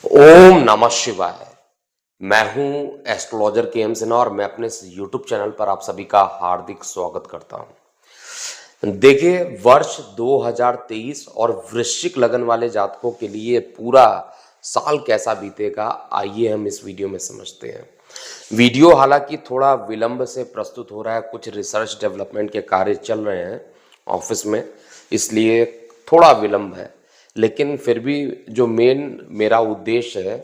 ओम नमः शिवाय। मैं हूं एस्ट्रोलॉजर के एम सिन्हा और मैं अपने इस यूट्यूब चैनल पर आप सभी का हार्दिक स्वागत करता हूं। देखिए, वर्ष 2023 और वृश्चिक लगन वाले जातकों के लिए पूरा साल कैसा बीतेगा, आइए हम इस वीडियो में समझते हैं। वीडियो हालांकि थोड़ा विलंब से प्रस्तुत हो रहा है, कुछ रिसर्च डेवलपमेंट के कार्य चल रहे हैं ऑफिस में, इसलिए थोड़ा विलंब है। लेकिन फिर भी जो मेन मेरा उद्देश्य है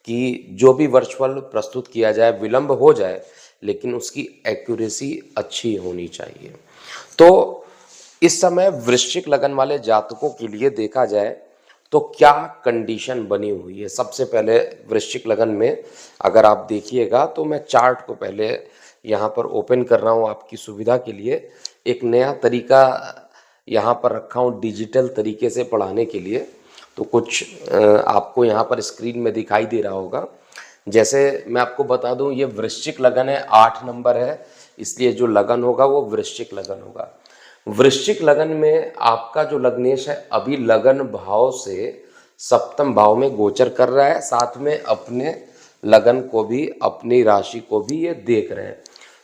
कि जो भी वर्चुअल प्रस्तुत किया जाए, विलंब हो जाए लेकिन उसकी एक्यूरेसी अच्छी होनी चाहिए। तो इस समय वृश्चिक लगन वाले जातकों के लिए देखा जाए तो क्या कंडीशन बनी हुई है। सबसे पहले वृश्चिक लगन में अगर आप देखिएगा तो मैं चार्ट को पहले यहाँ पर ओपन कर रहा हूँ आपकी सुविधा के लिए। एक नया तरीका यहाँ पर रखा हूँ डिजिटल तरीके से पढ़ाने के लिए, तो कुछ आपको यहाँ पर स्क्रीन में दिखाई दे रहा होगा। जैसे मैं आपको बता दूं, ये वृश्चिक लगन है, 8 नंबर है, इसलिए जो लगन होगा वो वृश्चिक लगन होगा। वृश्चिक लगन में आपका जो लग्नेश है अभी लगन भाव से सप्तम भाव में गोचर कर रहा है, साथ में अपने लगन को भी, अपनी राशि को भी ये देख रहे हैं।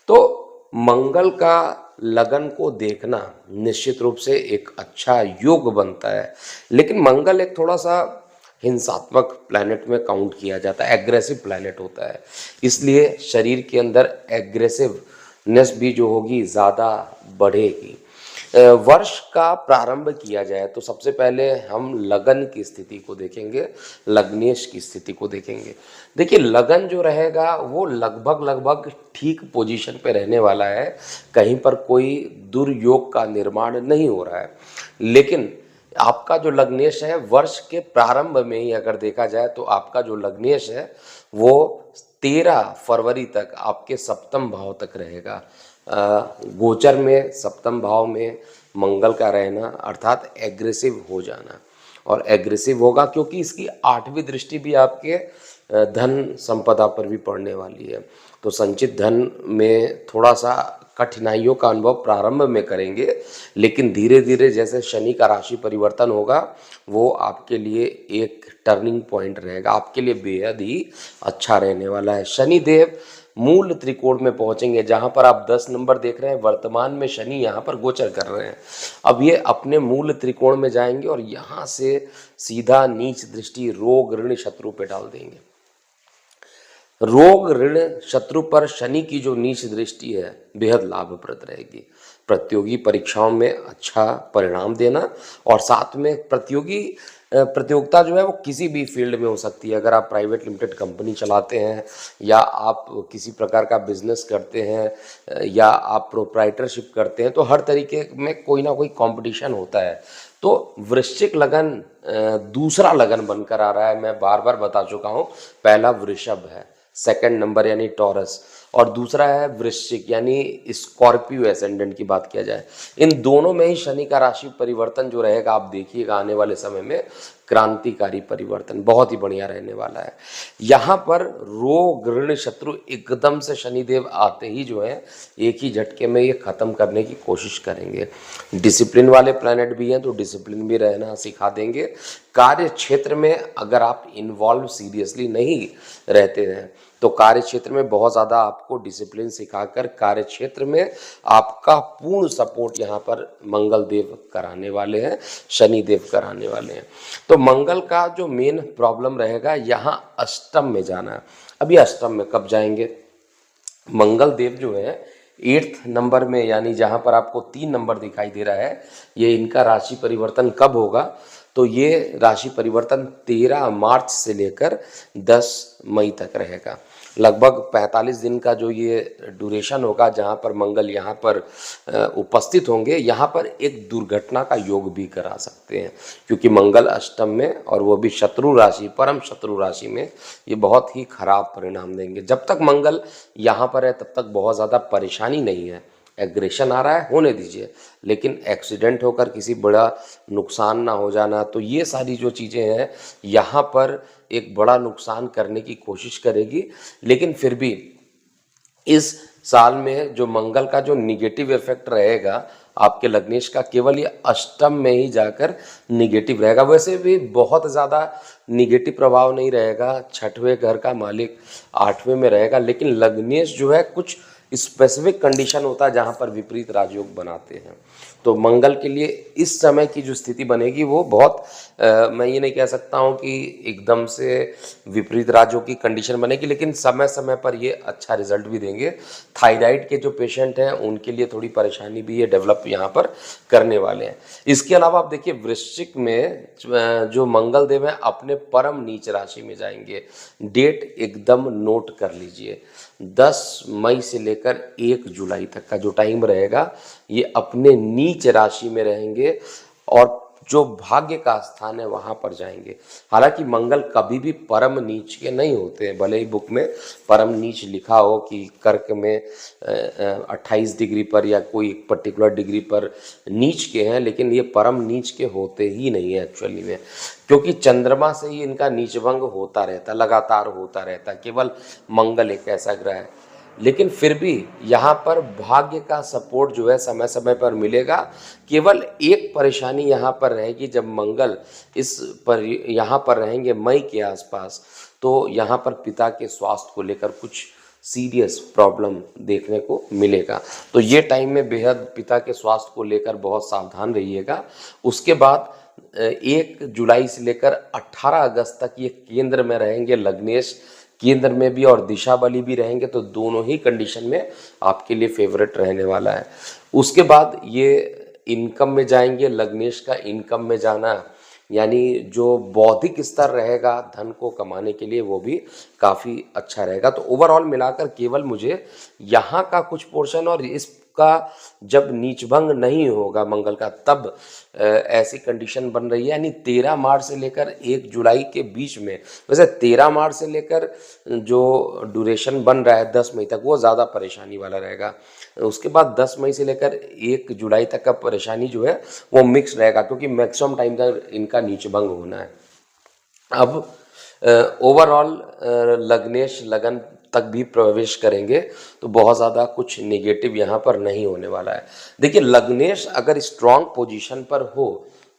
तो मंगल का लगन को देखना निश्चित रूप से एक अच्छा योग बनता है, लेकिन मंगल एक थोड़ा सा हिंसात्मक प्लैनेट में काउंट किया जाता है, एग्रेसिव प्लैनेट होता है, इसलिए शरीर के अंदर एग्रेसिवनेस भी जो होगी ज़्यादा बढ़ेगी। वर्ष का प्रारंभ किया जाए तो सबसे पहले हम लगन की स्थिति को देखेंगे, लग्नेश की स्थिति को देखेंगे। देखिए, लगन जो रहेगा वो लगभग लगभग ठीक पोजीशन पे रहने वाला है, कहीं पर कोई दुर्योग का निर्माण नहीं हो रहा है। लेकिन आपका जो लग्नेश है वर्ष के प्रारंभ में ही अगर देखा जाए तो आपका जो लग्नेश है वो 13 फरवरी तक आपके सप्तम भाव तक रहेगा। गोचर में सप्तम भाव में मंगल का रहना अर्थात एग्रेसिव हो जाना, और एग्रेसिव होगा क्योंकि इसकी 8वीं दृष्टि भी आपके धन संपदा पर भी पड़ने वाली है। तो संचित धन में थोड़ा सा कठिनाइयों का अनुभव प्रारंभ में करेंगे, लेकिन धीरे धीरे जैसे शनि का राशि परिवर्तन होगा वो आपके लिए एक टर्निंग पॉइंट रहेगा, आपके लिए बेहद ही अच्छा रहने वाला है। शनि देव मूल त्रिकोण में पहुंचेंगे, जहां पर आप 10 नंबर देख रहे हैं, वर्तमान में शनि यहां पर गोचर कर रहे हैं। अब ये अपने मूल त्रिकोण में जाएंगे और यहां से सीधा नीच दृष्टि रोग ऋण शत्रु पे डाल देंगे। रोग ऋण शत्रु पर शनि की जो नीच दृष्टि है बेहद लाभप्रद रहेगी। प्रतियोगी परीक्षाओं में अच्छा परिणाम देना, और साथ में प्रतियोगिता जो है वो किसी भी फील्ड में हो सकती है। अगर आप प्राइवेट लिमिटेड कंपनी चलाते हैं, या आप किसी प्रकार का बिजनेस करते हैं, या आप प्रोप्राइटरशिप करते हैं, तो हर तरीके में कोई ना कोई कंपटीशन होता है। तो वृश्चिक लगन दूसरा लगन बनकर आ रहा है। मैं बार बार बता चुका हूँ, पहला वृषभ है, सेकंड नंबर यानी टॉरस, और दूसरा है वृश्चिक यानी स्कॉर्पियो एसेंडेंट की बात किया जाए। इन दोनों में ही शनि का राशि परिवर्तन जो रहेगा आप देखिएगा आने वाले समय में, क्रांतिकारी परिवर्तन बहुत ही बढ़िया रहने वाला है। यहाँ पर रोग ऋण शत्रु एकदम से शनिदेव आते ही जो है एक ही झटके में ये खत्म करने की कोशिश करेंगे। डिसिप्लिन वाले प्लैनेट भी हैं तो डिसिप्लिन भी रहना सिखा देंगे। कार्य क्षेत्र में अगर आप इन्वॉल्व सीरियसली नहीं रहते हैं तो कार्य क्षेत्र में बहुत ज़्यादा आपको डिसिप्लिन सिखाकर कार्य क्षेत्र में आपका पूर्ण सपोर्ट यहाँ पर मंगल देव कराने वाले हैं, शनि देव कराने वाले हैं। तो मंगल का जो मेन प्रॉब्लम रहेगा यहाँ अष्टम में जाना। अभी अष्टम में कब जाएंगे? मंगल देव जो है 8th नंबर में, यानी जहाँ पर आपको 3 नंबर दिखाई दे रहा है, ये इनका राशि परिवर्तन कब होगा? तो ये राशि परिवर्तन 13 मार्च से लेकर 10 मई तक रहेगा। लगभग 45 दिन का जो ये ड्यूरेशन होगा जहाँ पर मंगल यहाँ पर उपस्थित होंगे। यहाँ पर एक दुर्घटना का योग भी करा सकते हैं, क्योंकि मंगल अष्टम में और वो भी शत्रु राशि, परम शत्रु राशि में, ये बहुत ही खराब परिणाम देंगे। जब तक मंगल यहाँ पर है तब तक बहुत ज़्यादा परेशानी नहीं है, एग्रेशन आ रहा है होने दीजिए, लेकिन एक्सीडेंट होकर किसी बड़ा नुकसान ना हो जाना, तो ये सारी जो चीज़ें हैं यहाँ पर एक बड़ा नुकसान करने की कोशिश करेगी। लेकिन फिर भी इस साल में जो मंगल का जो निगेटिव इफेक्ट रहेगा आपके लग्नेश का केवल ये अष्टम में ही जाकर निगेटिव रहेगा। वैसे भी बहुत ज़्यादा निगेटिव प्रभाव नहीं रहेगा, छठवें घर का मालिक आठवें में रहेगा, लेकिन लग्नेश जो है कुछ स्पेसिफिक कंडीशन होता है जहाँ पर विपरीत राजयोग बनाते हैं। तो मंगल के लिए इस समय की जो स्थिति बनेगी वो बहुत मैं ये नहीं कह सकता हूँ कि एकदम से विपरीत राजयोग की कंडीशन बनेगी, लेकिन समय समय पर ये अच्छा रिजल्ट भी देंगे। थायराइड के जो पेशेंट हैं उनके लिए थोड़ी परेशानी भी ये डेवलप यहाँ पर करने वाले हैं। इसके अलावा आप देखिए वृश्चिक में जो मंगल देव हैं अपने परम नीच राशि में जाएंगे। डेट एकदम नोट कर लीजिए, 10 मई से लेकर 1 जुलाई तक का जो टाइम रहेगा ये अपने नीच राशि में रहेंगे और जो भाग्य का स्थान है वहां पर जाएंगे। हालांकि मंगल कभी भी परम नीच के नहीं होते हैं, भले ही बुक में परम नीच लिखा हो कि कर्क में 28 डिग्री पर या कोई पर्टिकुलर डिग्री पर नीच के हैं, लेकिन ये परम नीच के होते ही नहीं है एक्चुअली में, क्योंकि चंद्रमा से ही इनका नीचभंग होता रहता, लगातार होता रहता। केवल मंगल एक ऐसा ग्रह है, लेकिन फिर भी यहाँ पर भाग्य का सपोर्ट जो है समय समय पर मिलेगा। केवल एक परेशानी यहाँ पर रहेगी, जब मंगल इस पर यहाँ पर रहेंगे मई के आसपास, तो यहाँ पर पिता के स्वास्थ्य को लेकर कुछ सीरियस प्रॉब्लम देखने को मिलेगा। तो ये टाइम में बेहद पिता के स्वास्थ्य को लेकर बहुत सावधान रहिएगा। उसके बाद 1 जुलाई से लेकर 18 अगस्त तक ये केंद्र में रहेंगे लग्नेश, केंद्र में भी और दिशा बली भी रहेंगे, तो दोनों ही कंडीशन में आपके लिए फेवरेट रहने वाला है। उसके बाद ये इनकम में जाएंगे। लग्नेश का इनकम में जाना यानी जो बौद्धिक स्तर रहेगा धन को कमाने के लिए वो भी काफ़ी अच्छा रहेगा। तो ओवरऑल मिलाकर केवल मुझे यहाँ का कुछ पोर्शन और इसका जब नीचभंग नहीं होगा मंगल का तब ऐसी कंडीशन बन रही है, यानी 13 मार्च से लेकर 1 जुलाई के बीच में। वैसे 13 मार्च से लेकर जो ड्यूरेशन बन रहा है 10 मई तक वो ज़्यादा परेशानी वाला रहेगा। उसके बाद 10 मई से लेकर 1 जुलाई तक का परेशानी जो है वो मिक्स रहेगा, क्योंकि मैक्सिमम टाइम तक इनका नीचभंग होना है। अब ओवरऑल लग्नेश लगन तक भी प्रवेश करेंगे तो बहुत ज़्यादा कुछ नेगेटिव यहाँ पर नहीं होने वाला है। देखिए लग्नेश अगर स्ट्रांग पोजीशन पर हो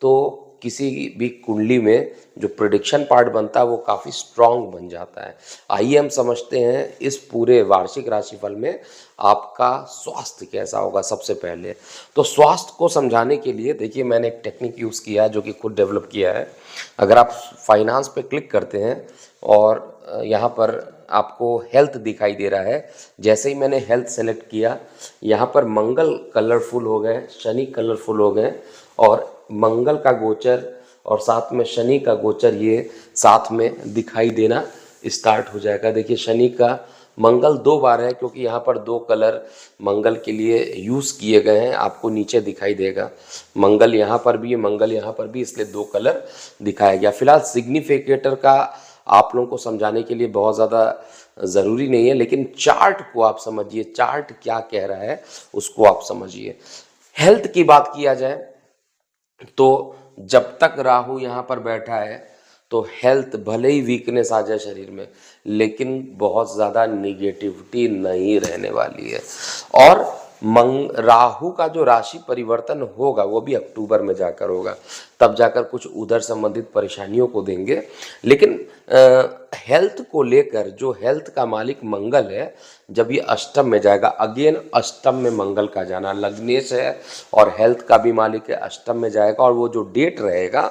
तो किसी भी कुंडली में जो प्रेडिक्शन पार्ट बनता है वो काफ़ी स्ट्रांग बन जाता है। आइए हम समझते हैं इस पूरे वार्षिक राशिफल में आपका स्वास्थ्य कैसा होगा। सबसे पहले तो स्वास्थ्य को समझाने के लिए देखिए मैंने एक टेक्निक यूज़ किया है जो कि खुद डेवलप किया है। अगर आप फाइनेंस पे क्लिक करते हैं और यहाँ पर आपको हेल्थ दिखाई दे रहा है, जैसे ही मैंने हेल्थ सेलेक्ट किया यहाँ पर मंगल कलरफुल हो गए, शनि कलरफुल हो गए और मंगल का गोचर और साथ में शनि का गोचर ये साथ में दिखाई देना स्टार्ट हो जाएगा। देखिए शनि का मंगल 2 बार है क्योंकि यहाँ पर 2 कलर मंगल के लिए यूज़ किए गए हैं, आपको नीचे दिखाई देगा। मंगल यहाँ पर भी है, मंगल यहाँ पर भी, इसलिए 2 कलर दिखाया गया। फिलहाल सिग्निफिकेटर का आप लोगों को समझाने के लिए बहुत ज़्यादा ज़रूरी नहीं है, लेकिन चार्ट को आप समझिए, चार्ट क्या कह रहा है उसको आप समझिए। हेल्थ की बात किया जाए तो जब तक राहु यहाँ पर बैठा है तो हेल्थ भले ही वीकनेस आ जाए शरीर में, लेकिन बहुत ज़्यादा निगेटिविटी नहीं रहने वाली है। और राहु का जो राशि परिवर्तन होगा वो भी अक्टूबर में जाकर होगा, तब जाकर कुछ उधर संबंधित परेशानियों को देंगे। लेकिन हेल्थ को लेकर जो हेल्थ का मालिक मंगल है, जब ये अष्टम में जाएगा, अगेन अष्टम में मंगल का जाना, लग्नेश है और हेल्थ का भी मालिक है, अष्टम में जाएगा और वो जो डेट रहेगा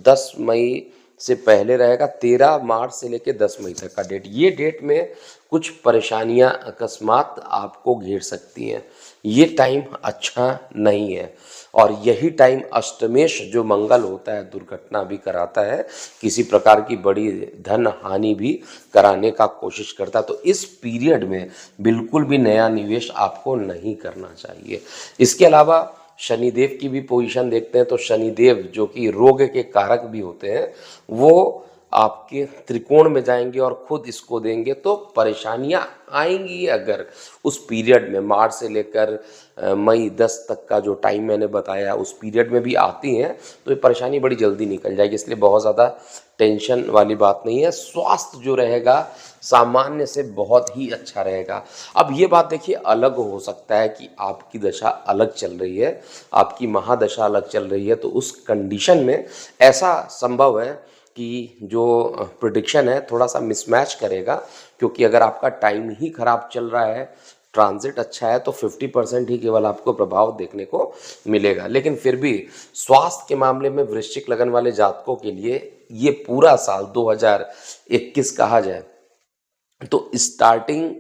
10 मई से पहले रहेगा, 13 मार्च से लेकर 10 मई तक का डेट। ये डेट में कुछ परेशानियां अकस्मात आपको घेर सकती हैं। ये टाइम अच्छा नहीं है और यही टाइम अष्टमेश जो मंगल होता है दुर्घटना भी कराता है, किसी प्रकार की बड़ी धन हानि भी कराने का कोशिश करता है। तो इस पीरियड में बिल्कुल भी नया निवेश आपको नहीं करना चाहिए। इसके अलावा शनिदेव की भी पोजीशन देखते हैं तो शनिदेव जो कि रोग के कारक भी होते हैं वो आपके त्रिकोण में जाएंगे और खुद इसको देंगे तो परेशानियां आएंगी। अगर उस पीरियड में मार्च से लेकर मई 10 तक का जो टाइम मैंने बताया उस पीरियड में भी आती हैं तो ये परेशानी बड़ी जल्दी निकल जाएगी, इसलिए बहुत ज़्यादा टेंशन वाली बात नहीं है। स्वास्थ्य जो रहेगा सामान्य से बहुत ही अच्छा रहेगा। अब ये बात देखिए, अलग हो सकता है कि आपकी दशा अलग चल रही है, आपकी महादशा अलग चल रही है, तो उस कंडीशन में ऐसा संभव है कि जो प्रिडिक्शन है थोड़ा सा मिसमैच करेगा, क्योंकि अगर आपका टाइम ही खराब चल रहा है, ट्रांजिट अच्छा है, तो 50% ही केवल आपको प्रभाव देखने को मिलेगा। लेकिन फिर भी स्वास्थ्य के मामले में वृश्चिक लगन वाले जातकों के लिए ये पूरा साल 2021 कहा जाए तो स्टार्टिंग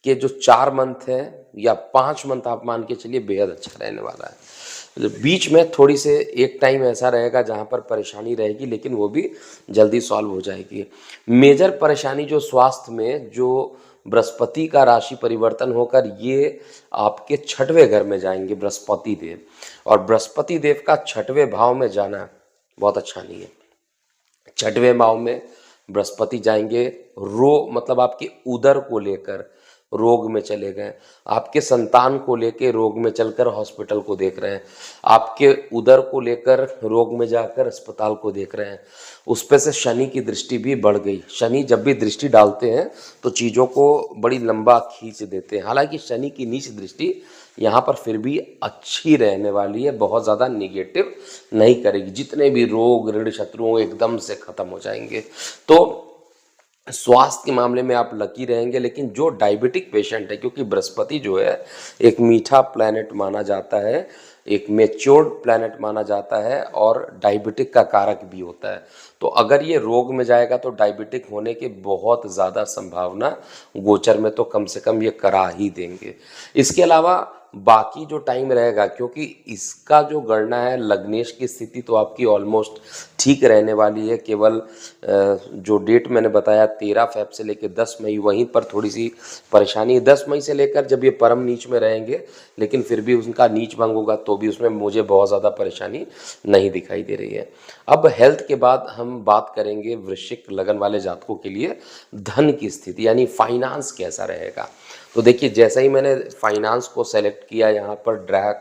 के जो 4 मंथ है या 5 मंथ आप मान के चलिए बेहद अच्छा रहने वाला है। बीच में थोड़ी से एक टाइम ऐसा रहेगा जहाँ पर परेशानी रहेगी, लेकिन वो भी जल्दी सॉल्व हो जाएगी। मेजर परेशानी जो स्वास्थ्य में, जो बृहस्पति का राशि परिवर्तन होकर ये आपके 6वें घर में जाएंगे बृहस्पति देव, और बृहस्पति देव का 6वें भाव में जाना बहुत अच्छा नहीं है। 6वें भाव में बृहस्पति जाएंगे, मतलब आपके उदर को लेकर रोग में चले गए, आपके संतान को लेकर रोग में चलकर हॉस्पिटल को देख रहे हैं, आपके उदर को लेकर रोग में जाकर अस्पताल को देख रहे हैं। उस पे से शनि की दृष्टि भी बढ़ गई। शनि जब भी दृष्टि डालते हैं तो चीज़ों को बड़ी लंबा खींच देते हैं। हालांकि शनि की नीच दृष्टि यहाँ पर फिर भी अच्छी रहने वाली है, बहुत ज़्यादा निगेटिव नहीं करेगी। जितने भी रोग ऋण शत्रुओं एकदम से खत्म हो जाएंगे। तो स्वास्थ्य के मामले में आप लकी रहेंगे। लेकिन जो डायबिटिक पेशेंट है, क्योंकि बृहस्पति जो है एक मीठा प्लैनेट माना जाता है, एक मैच्योर्ड प्लैनेट माना जाता है और डायबिटिक का कारक भी होता है, तो अगर ये रोग में जाएगा तो डायबिटिक होने की बहुत ज़्यादा संभावना गोचर में तो कम से कम ये करा ही देंगे। इसके अलावा बाकी जो टाइम रहेगा, क्योंकि इसका जो गणना है लग्नेश की स्थिति तो आपकी ऑलमोस्ट ठीक रहने वाली है। केवल जो डेट मैंने बताया 13 फेब से लेकर 10 मई, वहीं पर थोड़ी सी परेशानी है। 10 मई से लेकर जब ये परम नीच में रहेंगे, लेकिन फिर भी उनका नीच भंग होगा तो भी उसमें मुझे बहुत ज़्यादा परेशानी नहीं दिखाई दे रही है। अब हेल्थ के बाद हम बात करेंगे वृश्चिक लगन वाले जातकों के लिए धन की स्थिति, यानी फाइनेंस कैसा रहेगा। तो देखिए, जैसा ही मैंने फाइनेंस को सेलेक्ट किया, यहाँ पर ड्रैग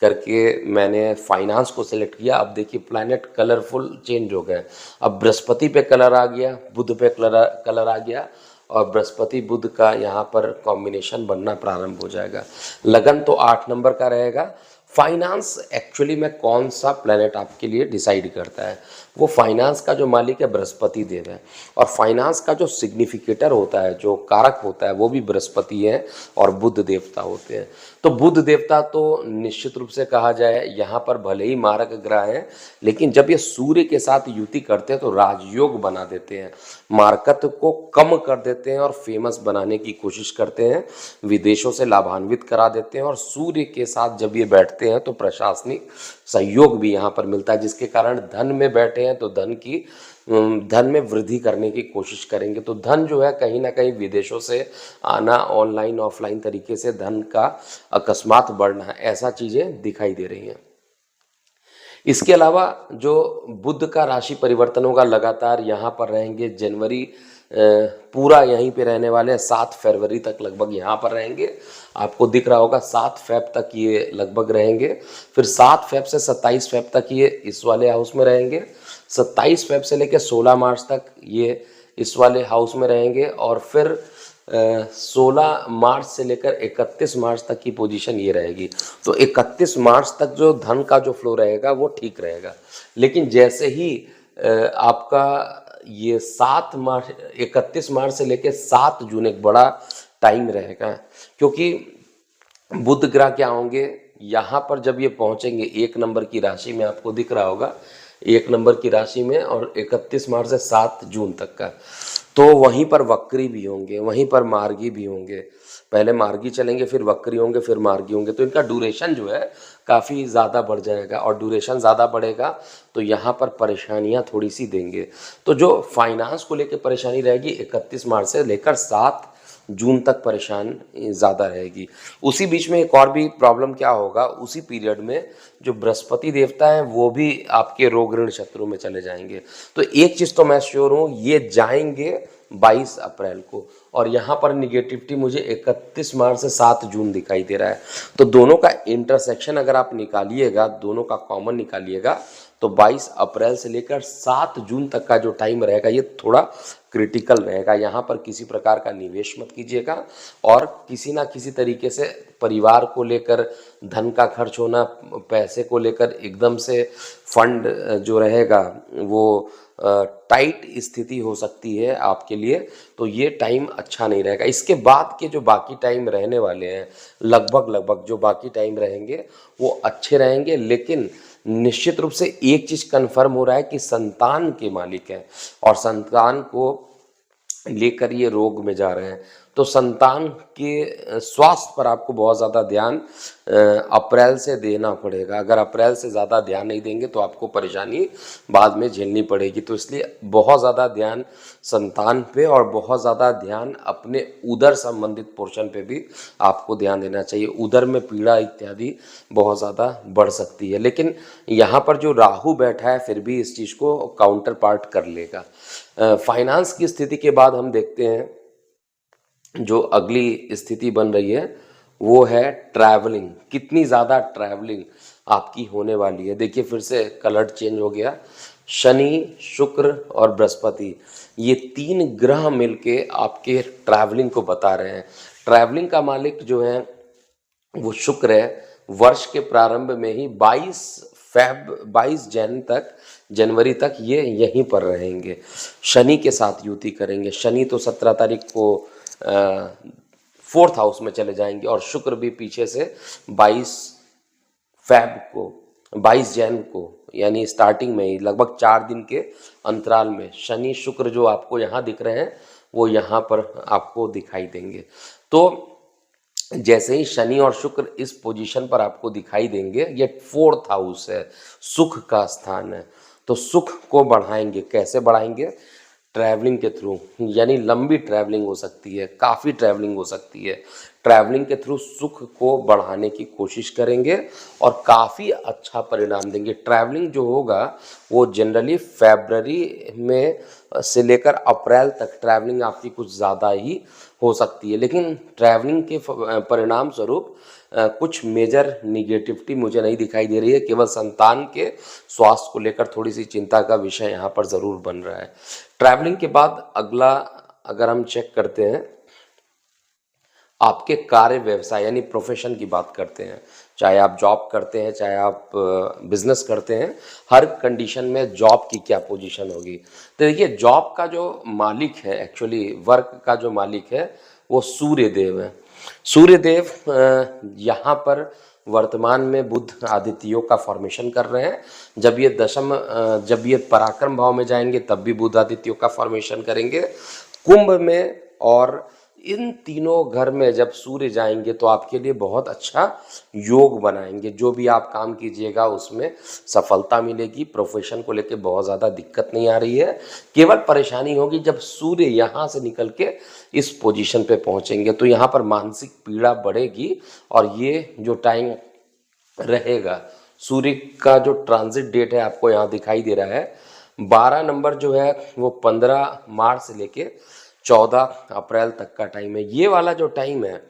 करके मैंने फाइनेंस को सेलेक्ट किया। अब देखिए प्लैनेट कलरफुल चेंज हो गए। अब बृहस्पति पे कलर आ गया, बुध पे कलर आ गया, और बृहस्पति बुध का यहाँ पर कॉम्बिनेशन बनना प्रारंभ हो जाएगा। लगन तो 8 नंबर का रहेगा। फाइनेंस एक्चुअली में कौन सा प्लैनेट आपके लिए डिसाइड करता है, वो फाइनेंस का जो मालिक है बृहस्पति देव है, और फाइनेंस का जो सिग्निफिकेटर होता है, जो कारक होता है, वो भी बृहस्पति है और बुध देवता होते हैं। तो बुध देवता तो निश्चित रूप से कहा जाए यहाँ पर भले ही मारक ग्रह है, लेकिन जब ये सूर्य के साथ युति करते हैं तो राजयोग बना देते हैं, मारकत्व को कम कर देते हैं और फेमस बनाने की कोशिश करते हैं, विदेशों से लाभान्वित करा देते हैं। और सूर्य के साथ जब ये बैठते हैं तो प्रशासनिक सहयोग भी यहाँ पर मिलता है, जिसके कारण धन में बैठे हैं तो धन में वृद्धि करने की कोशिश करेंगे। तो धन जो है कहीं ना कहीं विदेशों से आना, ऑनलाइन ऑफलाइन तरीके से धन का अकस्मात बढ़ना, ऐसा चीज़ें दिखाई दे रही हैं। इसके अलावा जो बुध का राशि परिवर्तन होगा लगातार यहाँ पर रहेंगे। जनवरी पूरा यहीं पे रहने वाले हैं, 7 फरवरी तक लगभग यहाँ पर रहेंगे। आपको दिख रहा होगा 7 फेब तक ये लगभग रहेंगे। फिर 7 फेब से 27 फेब तक ये इस वाले हाउस में रहेंगे। 27 फेब से लेकर 16 मार्च तक ये इस वाले हाउस में रहेंगे, और फिर 16 मार्च से लेकर 31 मार्च तक की पोजीशन ये रहेगी। तो 31 मार्च तक जो धन का जो फ्लो रहेगा वो ठीक रहेगा। लेकिन जैसे ही आपका ये 31 मार्च से लेकर 7 जून एक बड़ा टाइम रहेगा, क्योंकि बुध ग्रह क्या होंगे यहाँ पर जब ये पहुँचेंगे 1 नंबर की राशि में, आपको दिख रहा होगा 1 नंबर की राशि में, और 31 मार्च से 7 जून तक का, तो वहीं पर वक्री भी होंगे, वहीं पर मार्गी भी होंगे। पहले मार्गी चलेंगे, फिर वक्री होंगे, फिर मार्गी होंगे। तो इनका ड्यूरेशन जो है काफ़ी ज़्यादा बढ़ जाएगा, और ड्यूरेशन ज़्यादा बढ़ेगा तो यहाँ पर परेशानियाँ थोड़ी सी देंगे। तो जो फाइनेंस को लेकर परेशानी रहेगी 31 मार्च से लेकर 7 जून तक परेशान ज़्यादा रहेगी। उसी बीच में एक और भी प्रॉब्लम क्या होगा, उसी पीरियड में जो बृहस्पति देवता हैं वो भी आपके रोग ऋण शत्रु में चले जाएंगे। तो एक चीज़ तो मैं श्योर हूँ, ये जाएंगे 22 अप्रैल को, और यहाँ पर निगेटिविटी मुझे 31 मार्च से 7 जून दिखाई दे रहा है। तो दोनों का इंटरसेक्शन अगर आप निकालिएगा, दोनों का कॉमन निकालिएगा, तो 22 अप्रैल से लेकर 7 जून तक का जो टाइम रहेगा ये थोड़ा क्रिटिकल रहेगा। यहाँ पर किसी प्रकार का निवेश मत कीजिएगा, और किसी ना किसी तरीके से परिवार को लेकर धन का खर्च होना, पैसे को लेकर एकदम से फंड जो रहेगा वो टाइट स्थिति हो सकती है आपके लिए। तो ये टाइम अच्छा नहीं रहेगा। इसके बाद के जो बाकी टाइम रहने वाले हैं, लगभग जो बाकी टाइम रहेंगे वो अच्छे रहेंगे। लेकिन निश्चित रूप से एक चीज़ कन्फर्म हो रहा है कि संतान के मालिक हैं, और संतान को लेकर ये रोग में जा रहे हैं। तो संतान के स्वास्थ्य पर आपको बहुत ज़्यादा ध्यान अप्रैल से देना पड़ेगा। अगर अप्रैल से ज़्यादा ध्यान नहीं देंगे तो आपको परेशानी बाद में झेलनी पड़ेगी। तो इसलिए बहुत ज़्यादा ध्यान संतान पे, और बहुत ज़्यादा ध्यान अपने उदर संबंधित पोर्शन पे भी आपको ध्यान देना चाहिए। उदर में पीड़ा इत्यादि बहुत ज़्यादा बढ़ सकती है। लेकिन यहाँ पर जो राहु बैठा है फिर भी इस चीज़ को काउंटर पार्ट कर लेगा। फाइनेंस की स्थिति के बाद हम देखते हैं जो अगली स्थिति बन रही है वो है ट्रैवलिंग। कितनी ज़्यादा ट्रैवलिंग आपकी होने वाली है। देखिए फिर से कलर चेंज हो गया। शनि, शुक्र और बृहस्पति, ये 3 ग्रह मिलके आपके ट्रैवलिंग को बता रहे हैं। ट्रैवलिंग का मालिक जो है वो शुक्र है। वर्ष के प्रारंभ में ही 22 जनवरी तक ये यहीं पर रहेंगे। शनि के साथ युति करेंगे। शनि तो 17 तारीख को 4th हाउस में चले जाएंगे, और शुक्र भी पीछे से 22 जैन को, यानी स्टार्टिंग में ही लगभग 4 दिन के अंतराल में शनि शुक्र जो आपको यहाँ दिख रहे हैं वो यहाँ पर आपको दिखाई देंगे। तो जैसे ही शनि और शुक्र इस पोजीशन पर आपको दिखाई देंगे, ये 4th हाउस है, सुख का स्थान है। तो सुख को बढ़ाएंगे। कैसे बढ़ाएंगे? ट्रैवलिंग के थ्रू, यानी लंबी ट्रैवलिंग हो सकती है, काफ़ी ट्रैवलिंग हो सकती है। ट्रैवलिंग के थ्रू सुख को बढ़ाने की कोशिश करेंगे और काफ़ी अच्छा परिणाम देंगे। ट्रैवलिंग जो होगा वो जनरली फरवरी में से लेकर अप्रैल तक ट्रैवलिंग आपकी कुछ ज़्यादा ही हो सकती है। लेकिन ट्रैवलिंग के परिणाम स्वरूप कुछ मेजर निगेटिविटी मुझे नहीं दिखाई दे रही है। केवल संतान के स्वास्थ्य को लेकर थोड़ी सी चिंता का विषय यहाँ पर ज़रूर बन रहा है। ट्रैवलिंग के बाद अगला अगर हम चेक करते हैं, आपके कार्य व्यवसाय यानी प्रोफेशन की बात करते हैं, चाहे आप जॉब करते हैं चाहे आप बिजनेस करते हैं, हर कंडीशन में जॉब की क्या पोजीशन होगी। तो देखिए जॉब का जो मालिक है, एक्चुअली वर्क का जो मालिक है वो सूर्य देव है। सूर्य देव यहाँ पर वर्तमान में बुध आदित्य योग का फॉर्मेशन कर रहे हैं। जब ये पराक्रम भाव में जाएंगे तब भी बुध आदित्य योग का फॉर्मेशन करेंगे। कुंभ में और इन तीनों घर में जब सूर्य जाएंगे तो आपके लिए बहुत अच्छा योग बनाएंगे। जो भी आप काम कीजिएगा उसमें सफलता मिलेगी। प्रोफेशन को लेके बहुत ज़्यादा दिक्कत नहीं आ रही है। केवल परेशानी होगी जब सूर्य यहाँ से निकल के इस पोजीशन पे पहुँचेंगे तो यहाँ पर मानसिक पीड़ा बढ़ेगी। और ये जो टाइम रहेगा, सूर्य का जो ट्रांजिट डेट है आपको यहाँ दिखाई दे रहा है, 12 नंबर जो है वो 15 मार्च से लेके 14 अप्रैल तक का टाइम है। ये वाला जो टाइम है,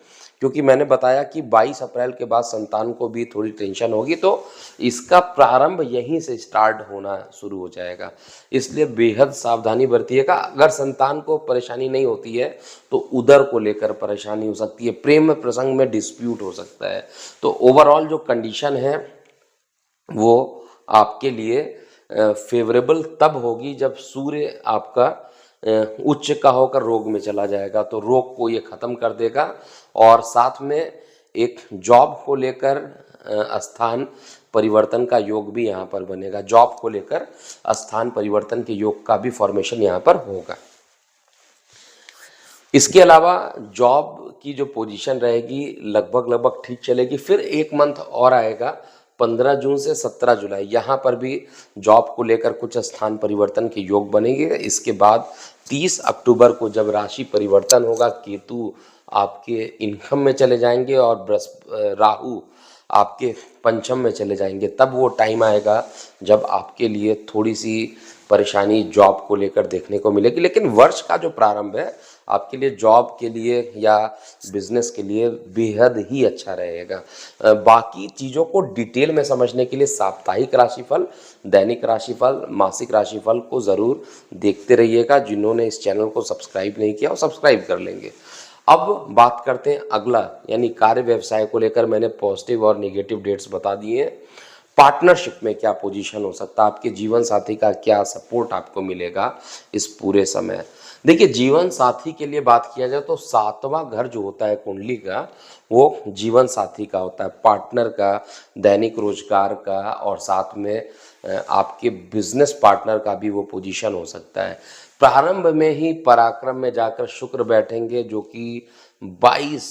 क्योंकि मैंने बताया कि 22 अप्रैल के बाद संतान को भी थोड़ी टेंशन होगी, तो इसका प्रारंभ यहीं से स्टार्ट होना शुरू हो जाएगा। इसलिए बेहद सावधानी बरतिएगा। अगर संतान को परेशानी नहीं होती है तो उदर को लेकर परेशानी हो सकती है, प्रेम प्रसंग में डिस्प्यूट हो सकता है। तो ओवरऑल जो कंडीशन है वो आपके लिए फेवरेबल तब होगी जब सूर्य आपका उच्च का होकर रोग में चला जाएगा। तो रोग को ये ख़त्म कर देगा और साथ में एक जॉब को लेकर स्थान परिवर्तन का योग भी यहाँ पर बनेगा। जॉब को लेकर स्थान परिवर्तन के योग का भी फॉर्मेशन यहाँ पर होगा। इसके अलावा जॉब की जो पोजीशन रहेगी लगभग ठीक चलेगी। फिर एक मंथ और आएगा 15 जून से 17 जुलाई, यहाँ पर भी जॉब को लेकर कुछ स्थान परिवर्तन के योग बनेंगे। इसके बाद 30 अक्टूबर को जब राशि परिवर्तन होगा, केतु आपके इनकम में चले जाएंगे और राहु आपके पंचम में चले जाएंगे, तब वो टाइम आएगा जब आपके लिए थोड़ी सी परेशानी जॉब को लेकर देखने को मिलेगी। लेकिन वर्ष का जो प्रारंभ है आपके लिए जॉब के लिए या बिजनेस के लिए बेहद ही अच्छा रहेगा। बाकी चीज़ों को डिटेल में समझने के लिए साप्ताहिक राशिफल, दैनिक राशिफल, मासिक राशिफल को ज़रूर देखते रहिएगा। जिन्होंने इस चैनल को सब्सक्राइब नहीं किया वो सब्सक्राइब कर लेंगे। अब बात करते हैं अगला, यानी कार्य व्यवसाय को लेकर मैंने पॉजिटिव और नेगेटिव डेट्स बता दिए हैं। पार्टनरशिप में क्या पोजीशन हो सकता है, आपके जीवन साथी का क्या सपोर्ट आपको मिलेगा इस पूरे समय। देखिए, जीवन साथी के लिए बात किया जाए तो 7वां घर जो होता है कुंडली का, वो जीवन साथी का होता है, पार्टनर का, दैनिक रोजगार का, और साथ में आपके बिजनेस पार्टनर का भी वो पोजीशन हो सकता है। प्रारंभ में ही पराक्रम में जाकर शुक्र बैठेंगे जो कि 22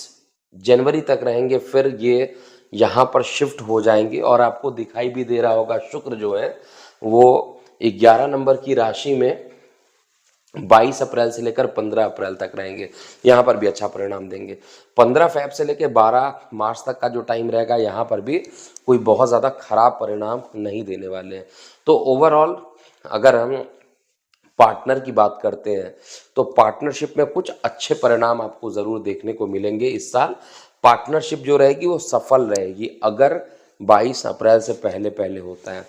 जनवरी तक रहेंगे, फिर ये यहाँ पर शिफ्ट हो जाएंगे और आपको दिखाई भी दे रहा होगा शुक्र जो है वो 11 नंबर की राशि में 22 अप्रैल से लेकर 15 अप्रैल तक रहेंगे। यहाँ पर भी अच्छा परिणाम देंगे। 15 फैब से लेकर 12 मार्च तक का जो टाइम रहेगा, यहाँ पर भी कोई बहुत ज़्यादा खराब परिणाम नहीं देने वाले हैं। तो ओवरऑल अगर हम पार्टनर की बात करते हैं तो पार्टनरशिप में कुछ अच्छे परिणाम आपको ज़रूर देखने को मिलेंगे इस साल। पार्टनरशिप जो रहेगी वो सफल रहेगी अगर 22 अप्रैल से पहले पहले होता है।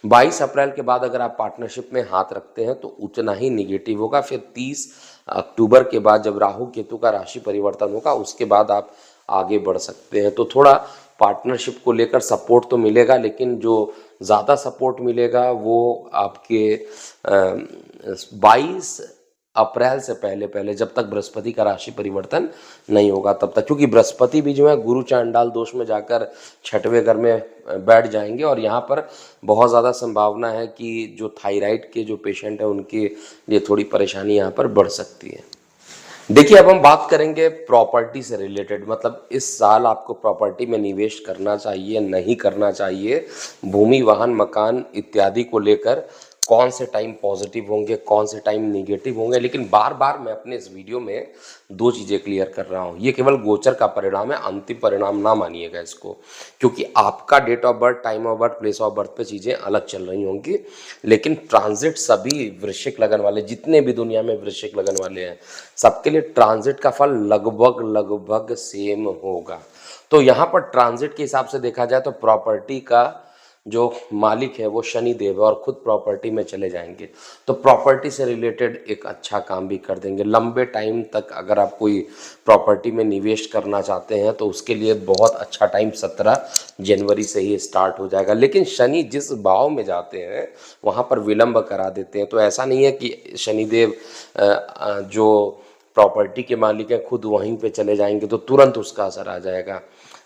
22 अप्रैल के बाद अगर आप पार्टनरशिप में हाथ रखते हैं तो उतना ही निगेटिव होगा। फिर 30 अक्टूबर के बाद जब राहु केतु का राशि परिवर्तन होगा उसके बाद आप आगे बढ़ सकते हैं। तो थोड़ा पार्टनरशिप को लेकर सपोर्ट तो मिलेगा, लेकिन जो ज़्यादा सपोर्ट मिलेगा वो आपके 22 अप्रैल से पहले पहले, जब तक बृहस्पति का राशि परिवर्तन नहीं होगा तब तक, क्योंकि बृहस्पति भी जो है गुरु चांडाल दोष में जाकर 6वें घर में बैठ जाएंगे और यहाँ पर बहुत ज़्यादा संभावना है कि जो थायराइड के जो पेशेंट है उनके लिए थोड़ी परेशानी यहाँ पर बढ़ सकती है। देखिए, अब हम बात करेंगे प्रॉपर्टी से रिलेटेड, मतलब इस साल आपको प्रॉपर्टी में निवेश करना चाहिए नहीं करना चाहिए, भूमि वाहन मकान इत्यादि को लेकर कौन से टाइम पॉजिटिव होंगे कौन से टाइम निगेटिव होंगे। लेकिन बार बार मैं अपने इस वीडियो में 2 चीज़ें क्लियर कर रहा हूँ, ये केवल गोचर का परिणाम है, अंतिम परिणाम ना मानिएगा इसको, क्योंकि आपका date of birth, time of birth, place of birth पे चीज़ें अलग चल रही होंगी। लेकिन ट्रांजिट सभी वृश्चिक लगन वाले, जितने भी दुनिया में वृश्चिक लगन वाले हैं, सबके लिए ट्रांजिट का फल लगभग लगभग सेम होगा। तो यहाँ पर ट्रांजिट के हिसाब से देखा जाए तो प्रॉपर्टी का जो मालिक है वो शनि देव है और खुद प्रॉपर्टी में चले जाएंगे, तो प्रॉपर्टी से रिलेटेड एक अच्छा काम भी कर देंगे। लंबे टाइम तक अगर आप कोई प्रॉपर्टी में निवेश करना चाहते हैं तो उसके लिए बहुत अच्छा टाइम 17 जनवरी से ही स्टार्ट हो जाएगा। लेकिन शनि जिस भाव में जाते हैं वहाँ पर विलंब करा देते हैं, तो ऐसा नहीं है कि शनिदेव जो प्रॉपर्टी के मालिक हैं खुद वहीं पे चले जाएंगे तो तुरंत उसका असर आ जाएगा।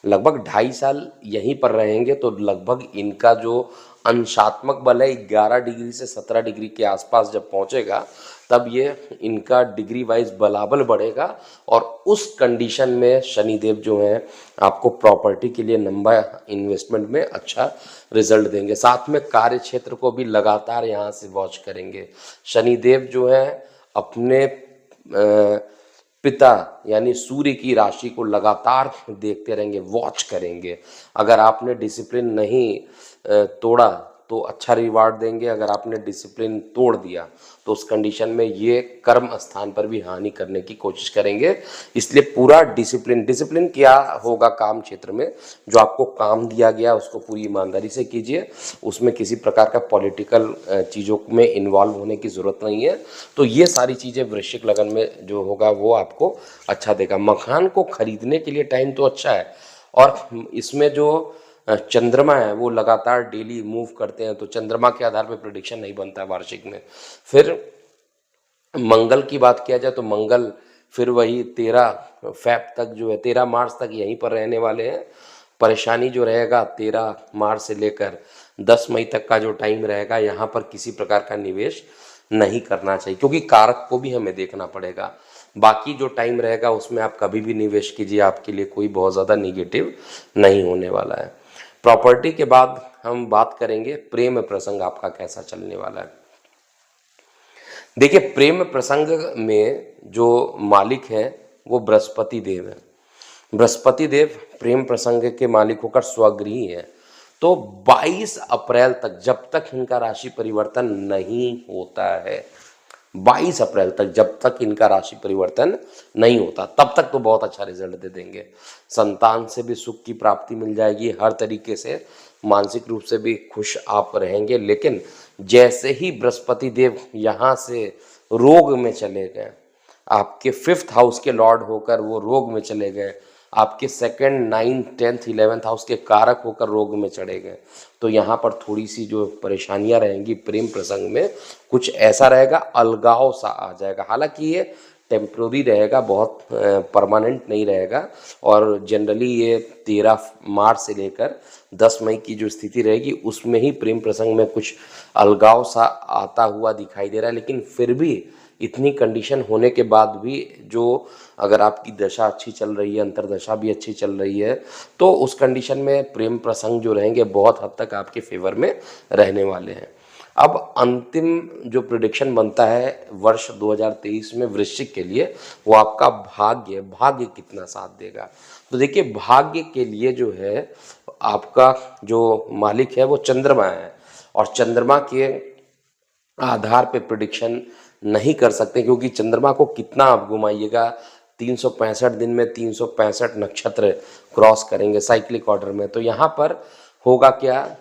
लगभग 2.5 साल यहीं पर रहेंगे, तो लगभग इनका जो अंशात्मक बल है 11 डिग्री से 17 डिग्री के आसपास जब पहुंचेगा तब ये इनका डिग्री वाइज बलाबल बढ़ेगा और उस कंडीशन में शनिदेव जो है आपको प्रॉपर्टी के लिए लंबा इन्वेस्टमेंट में अच्छा रिजल्ट देंगे। साथ में कार्य क्षेत्र को भी लगातार यहाँ से वॉच करेंगे। शनिदेव जो है अपने पिता यानी सूर्य की राशि को लगातार देखते रहेंगे, वॉच करेंगे। अगर आपने डिसिप्लिन नहीं तोड़ा तो अच्छा रिवार्ड देंगे, अगर आपने डिसिप्लिन तोड़ दिया तो उस कंडीशन में ये कर्म स्थान पर भी हानि करने की कोशिश करेंगे। इसलिए पूरा डिसिप्लिन क्या होगा काम क्षेत्र में, जो आपको काम दिया गया उसको पूरी ईमानदारी से कीजिए, उसमें किसी प्रकार का पॉलिटिकल चीज़ों में इन्वॉल्व होने की ज़रूरत नहीं है। तो ये सारी चीज़ें वृश्चिक लगन में जो होगा वो आपको अच्छा देगा। मकान को खरीदने के लिए टाइम तो अच्छा है और इसमें जो चंद्रमा है वो लगातार डेली मूव करते हैं, तो चंद्रमा के आधार पर प्रेडिक्शन नहीं बनता है वार्षिक में। फिर मंगल की बात किया जाए तो मंगल फिर वही 13 फैब तक जो है 13 मार्च तक यहीं पर रहने वाले हैं। परेशानी जो रहेगा 13 मार्च से लेकर 10 मई तक का जो टाइम रहेगा, यहाँ पर किसी प्रकार का निवेश नहीं करना चाहिए क्योंकि कारक को भी हमें देखना पड़ेगा। बाकी जो टाइम रहेगा उसमें आप कभी भी निवेश कीजिए, आपके लिए कोई बहुत ज़्यादा निगेटिव नहीं होने वाला है। प्रॉपर्टी के बाद हम बात करेंगे प्रेम प्रसंग आपका कैसा चलने वाला है। देखिए, प्रेम प्रसंग में जो मालिक है वो बृहस्पति देव है। बृहस्पति देव प्रेम प्रसंग के मालिक होकर स्वगृही है। तो 22 अप्रैल तक, जब तक इनका राशि परिवर्तन नहीं होता है, 22 अप्रैल तक जब तक इनका राशि परिवर्तन नहीं होता, तब तक तो बहुत अच्छा रिजल्ट दे देंगे। संतान से भी सुख की प्राप्ति मिल जाएगी, हर तरीके से मानसिक रूप से भी खुश आप रहेंगे। लेकिन जैसे ही बृहस्पति देव यहाँ से रोग में चले गए, आपके 5th हाउस के लॉर्ड होकर वो रोग में चले गए, आपके 2nd, 9th, 10th, 11th house के कारक होकर रोग में चढ़े गए, तो यहाँ पर थोड़ी सी जो परेशानियां रहेंगी प्रेम प्रसंग में, कुछ ऐसा रहेगा, अलगाव सा आ जाएगा। हालांकि ये टेम्प्रोरी रहेगा, बहुत परमानेंट नहीं रहेगा। और जनरली ये 13 मार्च से लेकर 10 मई की जो स्थिति रहेगी उसमें ही प्रेम प्रसंग में कुछ अलगाव सा आता हुआ दिखाई दे रहा है। लेकिन फिर भी इतनी कंडीशन होने के बाद भी, जो अगर आपकी दशा अच्छी चल रही है, अंतर्दशा भी अच्छी चल रही है, तो उस कंडीशन में प्रेम प्रसंग जो रहेंगे बहुत हद तक आपके फेवर में रहने वाले हैं। अब अंतिम जो प्रिडिक्शन बनता है वर्ष 2023 में वृश्चिक के लिए, वो आपका भाग्य, भाग्य कितना साथ देगा। तो देखिए, भाग्य के लिए जो है आपका जो मालिक है वो चंद्रमा है, और चंद्रमा के आधार पे प्रिडिक्शन नहीं कर सकते, क्योंकि चंद्रमा को कितना आप घुमाइएगा, 365 दिन में 365 नक्षत्र क्रॉस करेंगे साइक्लिक ऑर्डर में। तो यहाँ पर होगा क्या,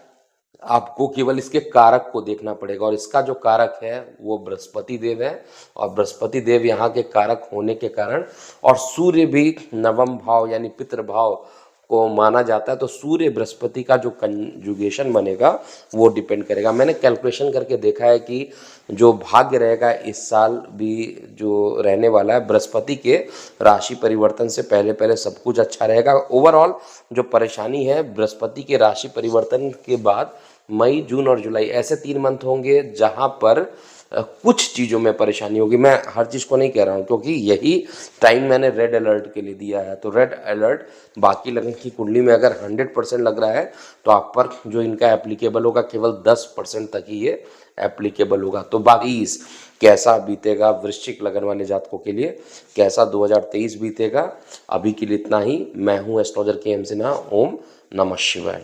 आपको केवल इसके कारक को देखना पड़ेगा, और इसका जो कारक है वो बृहस्पति देव है, और बृहस्पति देव यहाँ के कारक होने के कारण, और सूर्य भी नवम भाव यानी पितृ भाव को माना जाता है, तो सूर्य बृहस्पति का जो कंजुगेशन बनेगा वो डिपेंड करेगा। मैंने कैलकुलेशन करके देखा है कि जो भाग्य रहेगा इस साल भी जो रहने वाला है, बृहस्पति के राशि परिवर्तन से पहले पहले सब कुछ अच्छा रहेगा। ओवरऑल जो परेशानी है, बृहस्पति के राशि परिवर्तन के बाद मई, जून और जुलाई ऐसे 3 मंथ होंगे जहां पर कुछ चीज़ों में परेशानी होगी। मैं हर चीज़ को नहीं कह रहा हूँ, क्योंकि यही टाइम मैंने रेड अलर्ट के लिए दिया है। तो रेड अलर्ट बाकी लगन की कुंडली में अगर 100% लग रहा है, तो आप पर जो इनका एप्लीकेबल होगा केवल 10% तक ही ये एप्लीकेबल होगा। तो बाकी कैसा बीतेगा वृश्चिक लगन वाले जातकों के लिए, कैसा 2023 बीतेगा, अभी के लिए इतना ही। मैं हूँ एस्ट्रोलॉजर के एम सिन्हा। ओम नमः शिवाय।